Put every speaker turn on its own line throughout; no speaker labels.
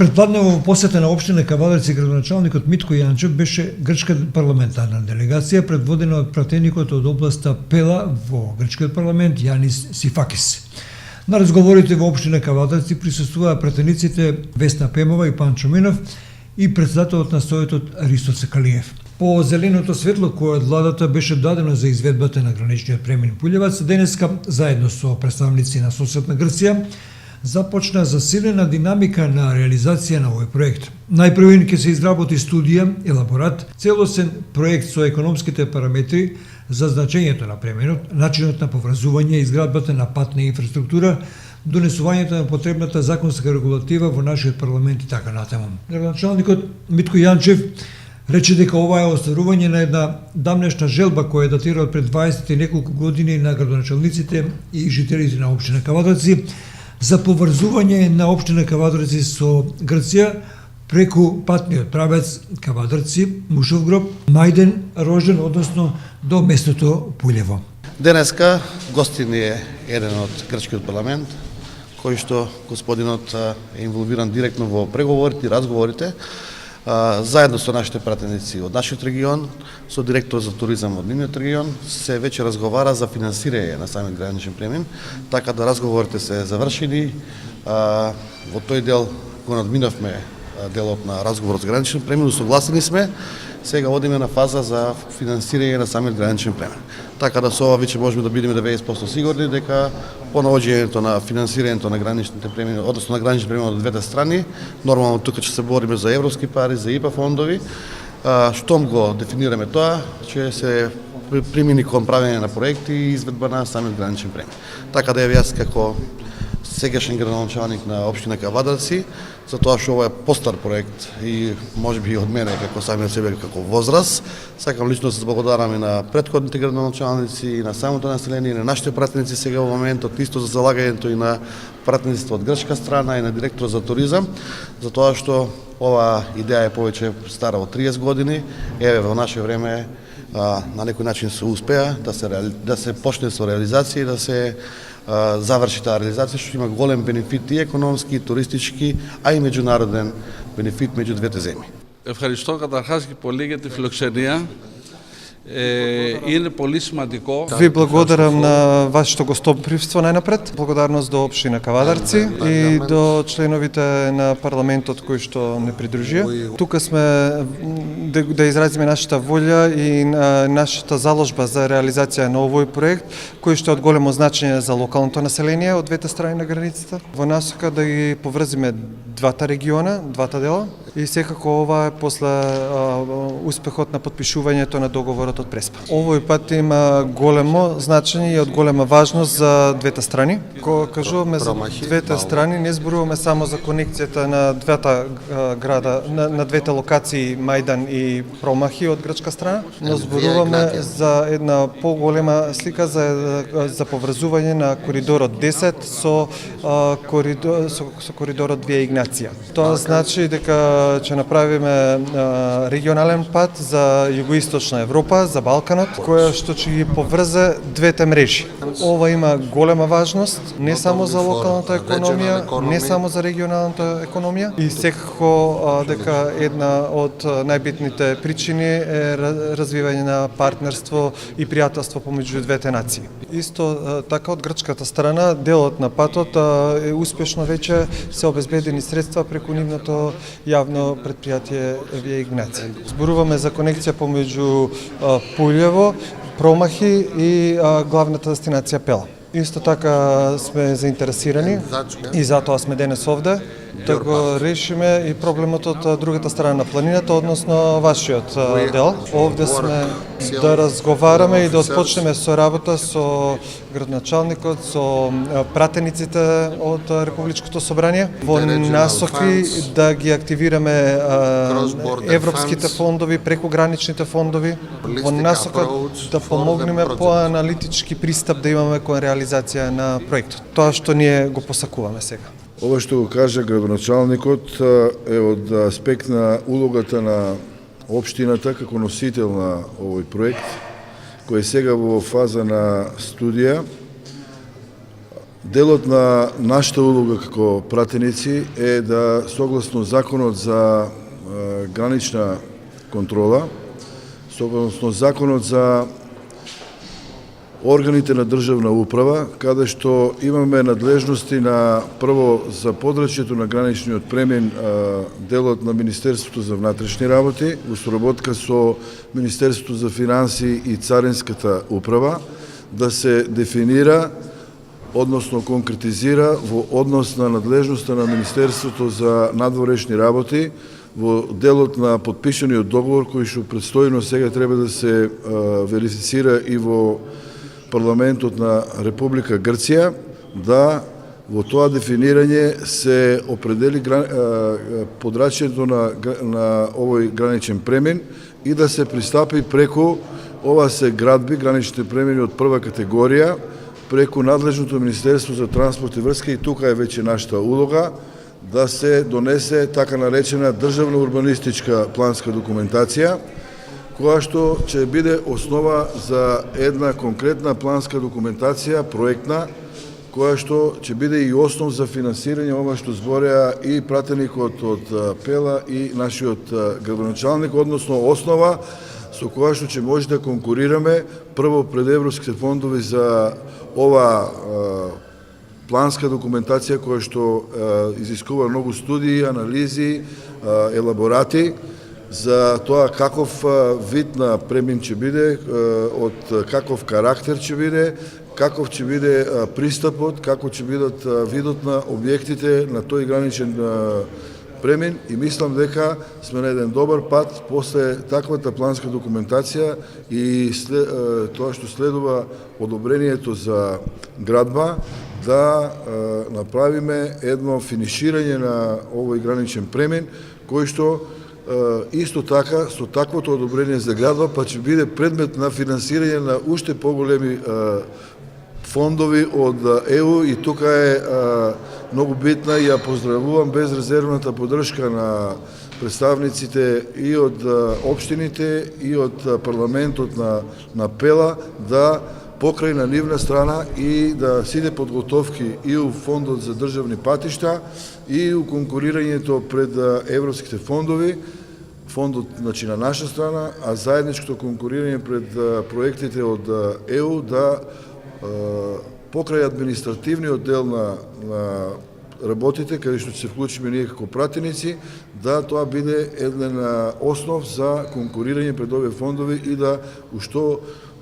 Предпладнево во посета на општина Кавадарци градоначалникот Митко Јанчев беше грчка парламентарна делегација предводена од пратеникот од областа Пела во грчкиот парламент Јанис Сифакис. На разговорите во општина Кавадарци присуствуваа пратениците Весна Пемова и Панчо Минов и председателот на Советот Ристо Цекалиев. По зеленото светло кое од владата беше дадено за изведбата на граничниот премин Пулјевац, денеска заедно со представници на Сосетна Грција започна засилена динамика на реализација на овој проект. Најпрво ќе се изработи студија, елаборат, целосен проект со економските параметри за значењето на преминот, начинот на поврзување, изградбата на патна инфраструктура, донесувањето на потребната законска регулатива во нашиот парламент и така натаму. Градоначалникот Митко Јанчев рече дека ова е остварување на една давнешна желба која датира од пред 20 и неколку години на градоначалниците и жителите на општина Кавадарци за поврзување на општина Кавадарци со Грција преку патниот правец Кавадарци, Мушовгроб, Мајден, Рожден, односно до местото Пулјево.
Денеска гостин е еден од грчкиот парламент, кој што господинот е инволвиран директно во преговорите и разговорите, заедно со нашите пратеници од нашиот регион, со директор за туризам од нивниот регион, се веќе разговара за финансирање на самиот граничен премин, така да разговорите се завршени. Во тој дел го надминавме делот на разговорот за граничен премин, усогласени сме, сега одиме на фаза за финансирање на самиот граничен премин. Така да со ова веќе можеме да бидеме 90% сигурни дека по наоѓањето на финансирањето на граничните премини, односно на гранични премини од двете страни, нормално тука ќе се бориме за европски пари, за ИПА фондови. Штом го дефинираме тоа, ќе се примени кон правење на проекти и изведба на самиот граничен премин. Така да јас како сегашен градоначалник на општина Кавадарци, затоа што ова е постар проект и можеби и од мене како самиот себе како возраст, сакам лично да се благодарам и на претходните градоначалници и на самото население и на нашите пратеници сега во моментот, исто за залагањето и на пратениците од грчка страна и на директор за туризам, затоа што ова идеја е повеќе стара од 30 години, еве во наше време на некој начин се успеа да се почне со реализација и да се заврши таа реализација, што има голем бенефит и економски, и туристички, а и меѓународен бенефит меѓу двете земји.
Ευχαριστώ καταρχάς και πολύ για τη φιλοξενία. Είναι πολύ σημαντικό.
Ви благодарам на вашето гостопримство најнапред. Благодарност до општина Кавадарци и до членовите на парламентот кои што не придружија. Тука сме да изразиме нашата волја и нашата заложба за реализација на овој проект, кој што е од големо значење за локалното население од двете страни на границата. Во насока да ги поврзиме двата региона, двата дела и секако ова е после успехот на подпишувањето на договорот од Преспа. Овој пат има големо значење и од голема важност за двете страни. Кога кажуваме за двете страни, не зборуваме само за конекцијата на двата града, на двете локации Мајдан и Промахи од грчка страна, но зборуваме за една поголема слика за поврзување на коридорот 10 со коридорот Вија Игнација. Тоа значи дека ќе направиме регионален пат за југоисточна Европа, за Балканот, која што ќе ги поврзе двете мрежи. Ова има голема важност, не само за локалната економија, не само за регионалната економија и секако дека една од најбитните причини е развивање на партнерство и пријателство помеѓу двете нации. Исто така од грчката страна, делот на патот е успешно веќе се обезбедени средства преку нивното јавно предпријатие Вија Игнација. Зборуваме за конекција помеѓу Пулјево, Промахи и главната дестинација Пела. Исто така сме заинтересирани и затоа сме денес овде да го решиме и проблемот од другата страна на планината, односно вашиот дел. Овде сме да разговараме и да отпочнеме со работа со градоначалникот, со пратениците од Републичкото собрание во насоки да ги активираме европските фондови, прекограничните фондови, во насока да помогнеме по аналитички пристап да имаме кон реализација на проектот. Тоа што ние го посакуваме сега.
Ова што го кажа градоначалникот е од аспект на улогата на општината како носител на овој проект, кој е сега во фаза на студија Делот на нашата улога како пратеници е да, согласно Законот за гранична контрола, согласно Законот за органите на државна управа, каде што имаме надлежности на прво за подрачјето на граничниот премин делот на Министерството за внатрешни работи, во соработка со Министерството за финанси и Царинската управа, да се дефинира, односно конкретизира во однос на надлежноста на Министерството за надворешни работи во делот на подпишаниот договор кој што предстојно сега треба да се верифицира и во парламентот на Република Грција, да во тоа дефинирање се определи подрачјето на овој граничен премин и да се пристапи преку ова се градби, граничните премини од прва категорија, преку надлежното Министерство за транспорт и врска, и тука е веќе нашата улога, да се донесе така наречена државна урбанистичка планска документација, која што ќе биде основа за една конкретна планска документација, проектна, која што ќе биде и основ за финансирање ова што збореа и пратеникот од Пела и нашиот градоначалник, односно основа со која што ќе може да конкурираме прво пред европските фондови за ова планска документација која што изискува многу студии, анализи, елаборати за тоа каков вид на премин ќе биде, од каков карактер ќе биде, каков ќе биде пристапот, како ќе бидат видот на објектите на тој граничен премин, и мислам дека сме на еден добар пат после таквата планска документација и тоа што следува одобрението за градба, да направиме едно финиширање на овој граничен премин, кој што исто така со таквото одобрение за градба па ќе биде предмет на финансирање на уште поголеми фондови од ЕУ, и тука е многу битна и ја поздравувам безрезервната поддршка на представниците и од општините и од парламентот на Пела, да покрај на нивна страна и да сиде подготовки и у фондот за државни патишта и у конкурирањето пред европските фондови, фондот значи на наша страна, а заедничкото конкурирање пред проектите од ЕУ, да покрај административниот дел на работите, каде што ќе се вклучиме ние како пратеници, да тоа биде еден основ за конкурирање пред овие фондови и да ушто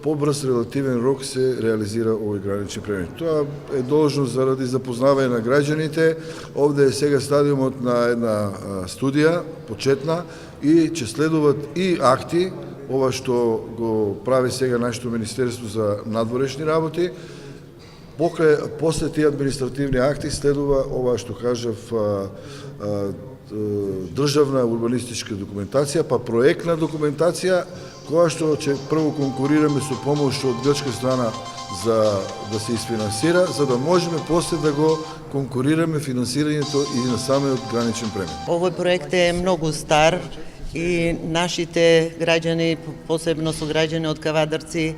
побрз релативен рок се реализира овој граничен премин. Тоа е должно заради запознавање на граѓаните. Овде е сега стадиумот на една студија, почетна, и ќе следуват и акти, ова што го прави сега нашето Министерство за надворешни работи. После тие административни акти следува ова што кажав државна урбанистичка документација, па проектна документација, која што ќе прво конкурираме со помош од грчка страна за да се isfinansira, за да можеме после да го конкурираме финансирањето и на самиот граничен премин.
Овој проект е многу стар и нашите граѓани, посебно со граѓани од Кавадарци,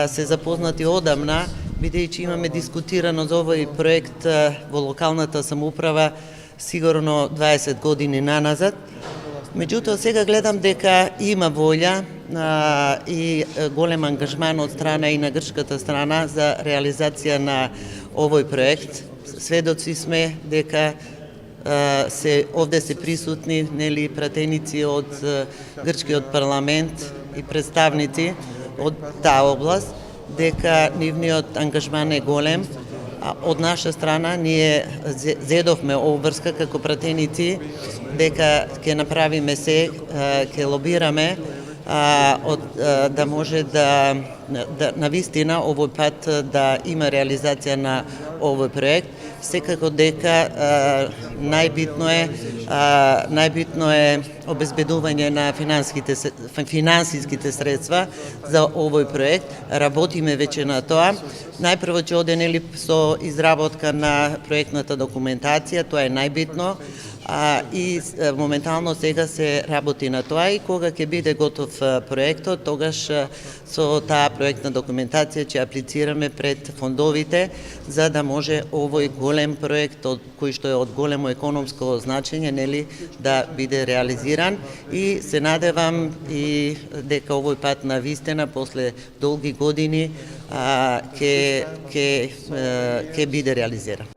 се запознати одамна, бидејќи имаме дискутирано за овој проект во локалната самоуправа сигурно 20 години наназад. Меѓутоа, сега гледам дека има волја и голем ангажман од страна и на грчката страна за реализација на овој проект. Сведоци сме дека овде се присутни пратеници од грчкиот парламент и представници од таа област, дека нивниот ангажман е голем. Од наша страна ние зедовме обврска како пратеници дека ќе направиме се, ќе лобираме да може да навистина овој пат да има реализација на овој проект. Секако дека најбитно е обезбедување на финансиските средства за овој проект. Работиме веќе на тоа. Најпрво ќе оде со изработка на проектната документација, тоа е најбитно. и моментално сега се работи на тоа и кога ќе биде готов проектот, тогаш со таа проектна документација ќе аплицираме пред фондовите за да може овој голем проект кој што е од големо економско значење, нели, да биде реализиран и се надевам и дека овој пат на вистина после долги години ќе биде реализиран.